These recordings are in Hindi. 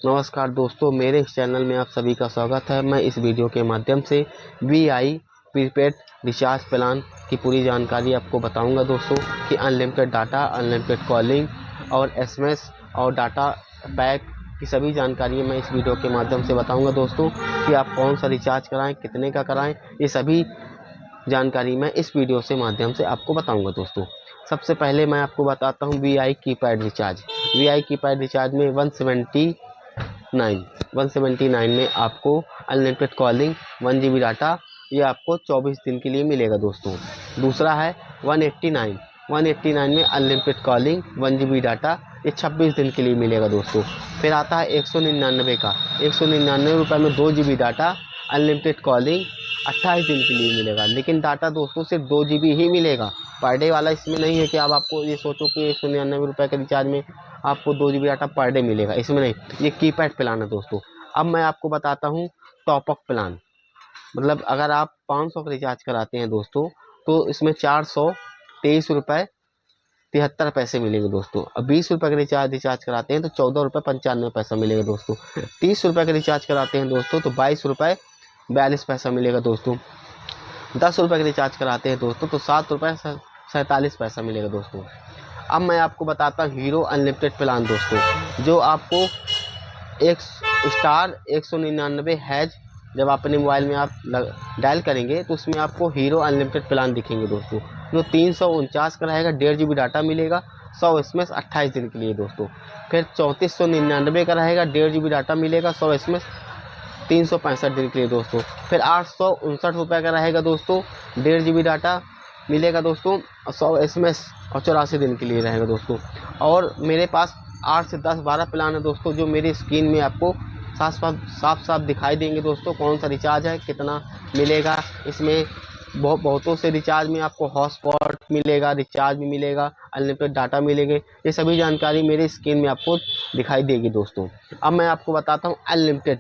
नमस्कार दोस्तों, मेरे इस चैनल में आप सभी का स्वागत है। मैं इस वीडियो के माध्यम से वीआई प्रीपेड रिचार्ज प्लान की पूरी जानकारी आपको बताऊंगा दोस्तों कि अनलिमिटेड डाटा, अनलिमिटेड कॉलिंग और एसएमएस और डाटा पैक की सभी जानकारी मैं इस वीडियो के माध्यम से बताऊंगा दोस्तों कि आप कौन सा रिचार्ज कराएं, कितने का कराएं, ये सभी जानकारी मैं इस वीडियो से माध्यम से आपको बताऊंगा दोस्तों। सबसे पहले मैं आपको बताता हूँ VI keypad recharge. VI keypad recharge में 179 में आपको अनलिमिटेड कॉलिंग 1 GB डाटा ये आपको 24 दिन के लिए मिलेगा दोस्तों। दूसरा है 189 में अनलिमिटेड कॉलिंग 1 GB डाटा ये 26 दिन के लिए मिलेगा दोस्तों। फिर आता है 199 का, 199 रुपये में 2 GB डाटा, अनलिमिटेड कॉलिंग 28 दिन के लिए मिलेगा। लेकिन डाटा दोस्तों सिर्फ 2 GB ही मिलेगा, पर डे वाला इसमें नहीं है कि अब आपको ये सोचो कि 199 रुपये के रिचार्ज में आपको 2 GB डाटा पर डे मिलेगा, इसमें नहीं। ये कीपैड प्लान है दोस्तों। अब मैं आपको बताता हूँ टॉपअप प्लान। मतलब अगर आप 500 का रिचार्ज कराते हैं दोस्तों तो इसमें 423 रुपये 73 पैसे मिलेंगे दोस्तों। अब 20 रुपये का रिचार्ज कराते हैं तो 14 रुपये 95 पैसा मिलेगा दोस्तों। 30 रुपये का रिचार्ज कराते हैं दोस्तों तो 22 रुपये 42 पैसा मिलेगा दोस्तों। 10 रुपये का रिचार्ज कराते हैं दोस्तों तो 7 रुपये 47 पैसा मिलेगा दोस्तों। अब मैं आपको बताता हूँ हीरो अनलिमिटेड प्लान दोस्तों, जो आपको एक स्टार 199 जब अपने मोबाइल में आप डायल करेंगे तो उसमें आपको हीरो अनलिमिटेड प्लान दिखेंगे दोस्तों, जो 349 का रहेगा। 1.5 GB डाटा मिलेगा, 100 SMS 28 दिन के लिए दोस्तों। फिर 3499 का रहेगा, 1.5 GB डाटा मिलेगा, 100 SMS 365 दिन के लिए दोस्तों। फिर 859 का रहेगा दोस्तों, 1.5 GB डाटा मिलेगा दोस्तों, 100 SMS और 84 दिन के लिए रहेगा दोस्तों। और मेरे पास 8 से 10 12 प्लान है दोस्तों, जो मेरी स्क्रीन में आपको साफ दिखाई देंगे दोस्तों। कौन सा रिचार्ज है, कितना मिलेगा इसमें। बहुतों से रिचार्ज में आपको हॉटस्पॉट मिलेगा, रिचार्ज भी मिलेगा, अनलिमिटेड डाटा मिलेंगे। ये सभी जानकारी मेरी स्क्रीन में आपको दिखाई देगी दोस्तों। अब मैं आपको बताता हूँ अनलिमिटेड,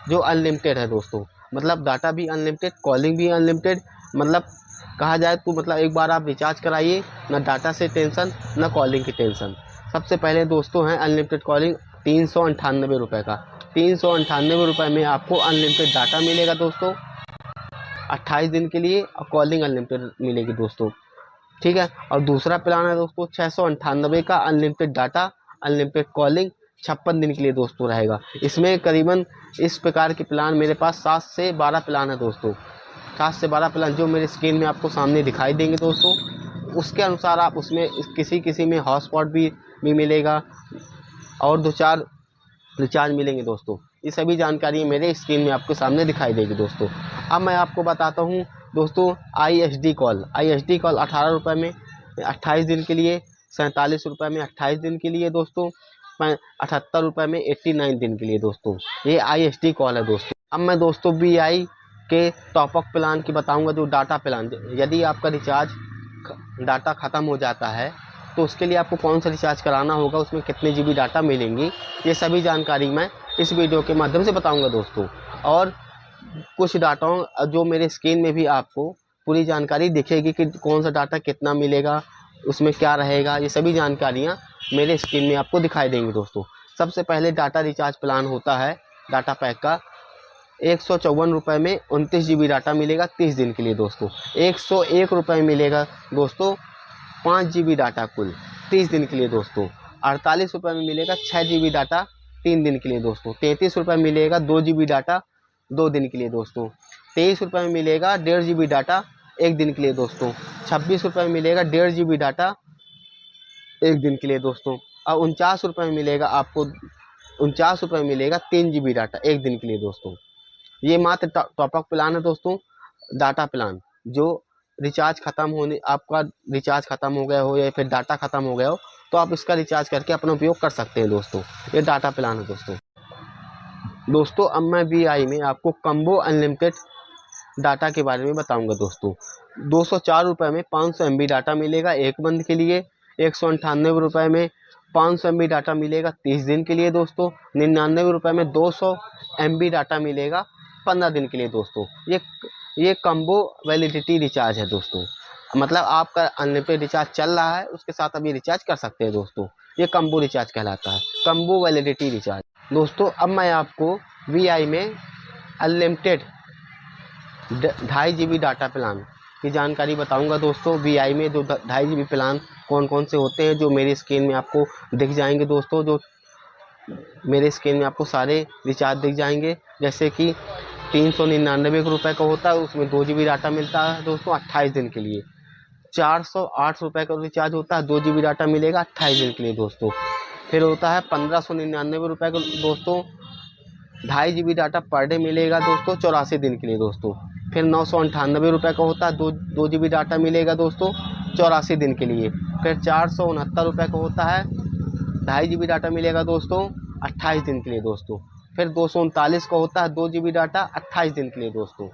जो अनलिमिटेड है दोस्तों, मतलब डाटा भी अनलिमिटेड, कॉलिंग भी अनलिमिटेड। मतलब कहा जाए तो मतलब एक बार आप रिचार्ज कराइए, ना डाटा से टेंशन ना कॉलिंग की टेंशन। सबसे पहले दोस्तों है अनलिमिटेड कॉलिंग 398 रुपये का। 398 रुपये में आपको अनलिमिटेड डाटा मिलेगा दोस्तों 28 दिन के लिए, और कॉलिंग अनलिमिटेड मिलेगी दोस्तों, ठीक है। और दूसरा प्लान है दोस्तों 698 का, अनलिमिटेड डाटा अनलिमिटेड कॉलिंग 56 दिन के लिए दोस्तों रहेगा। इसमें करीबन इस प्रकार के प्लान मेरे पास 7 से 12 प्लान है दोस्तों। 7 से 12 प्लान जो मेरे स्क्रीन में आपको सामने दिखाई देंगे दोस्तों। उसके अनुसार आप उसमें किसी में हॉटस्पॉट भी मिलेगा और 2-4 रिचार्ज मिलेंगे दोस्तों। ये सभी जानकारी मेरे स्क्रीन में आपके सामने दिखाई देगी दोस्तों। अब मैं आपको बताता हूँ दोस्तों ISD कॉल। 18 रुपये में 28 दिन के लिए, 47 रुपये में 28 दिन के लिए दोस्तों, 78 रुपये में 89 दिन के लिए दोस्तों। ये ISD कॉल है दोस्तों। अब मैं दोस्तों VI के टॉपअप प्लान की बताऊंगा, जो डाटा प्लान। यदि आपका रिचार्ज डाटा ख़त्म हो जाता है तो उसके लिए आपको कौन सा रिचार्ज कराना होगा, उसमें कितने GB डाटा मिलेंगी, ये सभी जानकारी मैं इस वीडियो के माध्यम से बताऊंगा दोस्तों। और कुछ डाटाओं जो मेरे स्क्रीन में भी आपको पूरी जानकारी दिखेगी कि कौन सा डाटा कितना मिलेगा, उसमें क्या रहेगा, ये सभी जानकारियाँ मेरे स्क्रीन में आपको दिखाई देंगी दोस्तों। सबसे पहले डाटा रिचार्ज प्लान होता है डाटा पैक का 154 रुपये में 29 GB डाटा मिलेगा 30 दिन के लिए दोस्तों। 101 रुपये मिलेगा दोस्तों 5 GB डाटा कुल 30 दिन के लिए दोस्तों। 48 रुपये में मिलेगा 6 GB डाटा 3 दिन के लिए दोस्तों। 33 रुपये मिलेगा 2 GB डाटा 2 दिन के लिए दोस्तों। 23 रुपये में मिलेगा 1.5 GB डाटा 1 दिन के लिए दोस्तों। 26 रुपये में मिलेगा 1.5 GB डाटा 1 दिन के लिए दोस्तों। और 49 रुपये में मिलेगा आपको 49 रुपये में मिलेगा 3 GB डाटा 1 दिन के लिए दोस्तों। ये मात्र टॉपअप प्लान है दोस्तों, डाटा प्लान। जो रिचार्ज ख़त्म होने, आपका रिचार्ज ख़त्म हो गया हो या फिर डाटा ख़त्म हो गया हो तो आप इसका रिचार्ज करके अपना उपयोग कर सकते हैं दोस्तों। ये डाटा प्लान है दोस्तों। अब मैं VI में आपको कम्बो अनलिमिटेड डाटा के बारे में बताऊंगा दोस्तों। 204 रुपये में 500 MB डाटा मिलेगा 1 मंथ के लिए। 198 रुपये में 500 MB डाटा मिलेगा 30 दिन के लिए दोस्तों। 99 रुपये में 200 MB डाटा मिलेगा 15 दिन के लिए दोस्तों। ये कम्बो वैलिडिटी रिचार्ज है दोस्तों, मतलब आपका अनलिमिटेड रिचार्ज चल रहा है उसके साथ आप ये रिचार्ज कर सकते हैं दोस्तों। ये कम्बो रिचार्ज कहलाता है, कम्बो वैलिडिटी रिचार्ज। दोस्तों अब मैं आपको VI में अनलिमिटेड 2.5 GB डाटा प्लान की जानकारी बताऊंगा। दोस्तों VI में जो 2.5 GB प्लान कौन कौन से होते हैं, जो मेरी स्क्रीन में आपको दिख जाएंगे दोस्तों, जो मेरे स्क्रीन में आपको सारे रिचार्ज दिख जाएंगे। जैसे कि 399 रुपये का होता है, उसमें 2 GB डाटा मिलता है दोस्तों 28 दिन के लिए। 408 रुपये का रिचार्ज होता है, 2 GB डाटा मिलेगा 28 दिन के लिए दोस्तों। फिर होता है 1599 रुपये का दोस्तों, 2.5 GB डाटा पर डे मिलेगा दोस्तों 84 दिन के लिए दोस्तों। फिर 998 रुपये का होता है, 2 GB डाटा मिलेगा दोस्तों 84 दिन के लिए। फिर 469 रुपये का होता है, 2.5 GB डाटा मिलेगा दोस्तों 28 दिन के लिए दोस्तों। फिर 239 का होता है, 2 GB डाटा 28 दिन के लिए दोस्तों।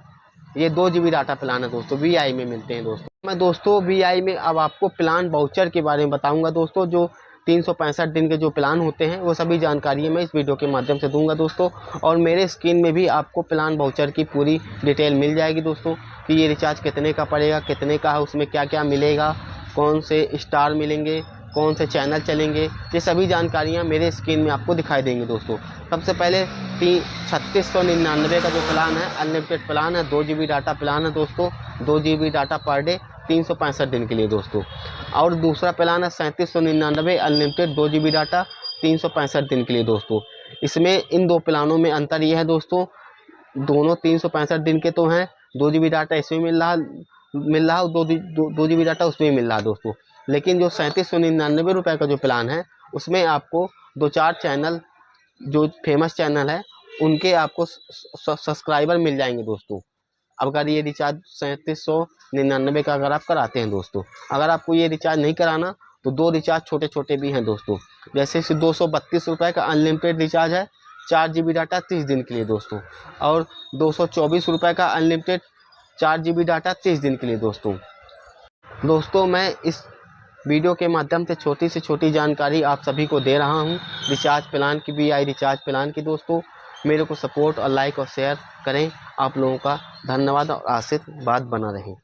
ये 2 GB डाटा प्लान है दोस्तों, VI में मिलते हैं दोस्तों। मैं दोस्तों VI में अब आपको प्लान वाउचर के बारे में बताऊंगा दोस्तों। जो 365 दिन के जो प्लान होते हैं वो सभी जानकारी मैं इस वीडियो के माध्यम से दूंगा दोस्तों। और मेरे स्क्रीन में भी आपको प्लान वाउचर की पूरी डिटेल मिल जाएगी दोस्तों, कि ये रिचार्ज कितने का पड़ेगा, कितने का है, उसमें क्या क्या मिलेगा, कौन से स्टार मिलेंगे, कौन से चैनल चलेंगे, ये सभी जानकारियाँ मेरे स्क्रीन में आपको दिखाई देंगी दोस्तों। सबसे पहले 3699 का जो प्लान है, अनलिमिटेड प्लान है, 2 GB डाटा प्लान है दोस्तों, 2 GB डाटा पर डे 365 दिन के लिए दोस्तों। और दूसरा प्लान है 3799 अनलिमिटेड 2 GB डाटा 365 दिन के लिए दोस्तों। इसमें इन दो प्लानों में अंतर ये है दोस्तों, दोनों 365 दिन के तो हैं, 2 GB डाटा इसमें मिल रहा और 2 GB डाटा उसमें मिल रहा दोस्तों। लेकिन जो 3799 रुपये का जो प्लान है, उसमें आपको 2-4 चैनल, जो फेमस चैनल है, उनके आपको सब्सक्राइबर मिल जाएंगे दोस्तों। अगर ये रिचार्ज 3799 का अगर आप कराते हैं दोस्तों। अगर आपको ये रिचार्ज नहीं कराना तो 2 रिचार्ज छोटे छोटे भी हैं दोस्तों। जैसे 232 रुपये का अनलिमिटेड रिचार्ज है, 4 GB डाटा 30 दिन के लिए दोस्तों। और 224 रुपये का अनलिमिटेड 4 GB डाटा 30 दिन के लिए दोस्तों। दोस्तों मैं इस वीडियो के माध्यम से छोटी से छोटी जानकारी आप सभी को दे रहा हूं रिचार्ज प्लान की, VI रिचार्ज प्लान की दोस्तों। मेरे को सपोर्ट और लाइक और शेयर करें। आप लोगों का धन्यवाद और आशीर्वाद बना रहे।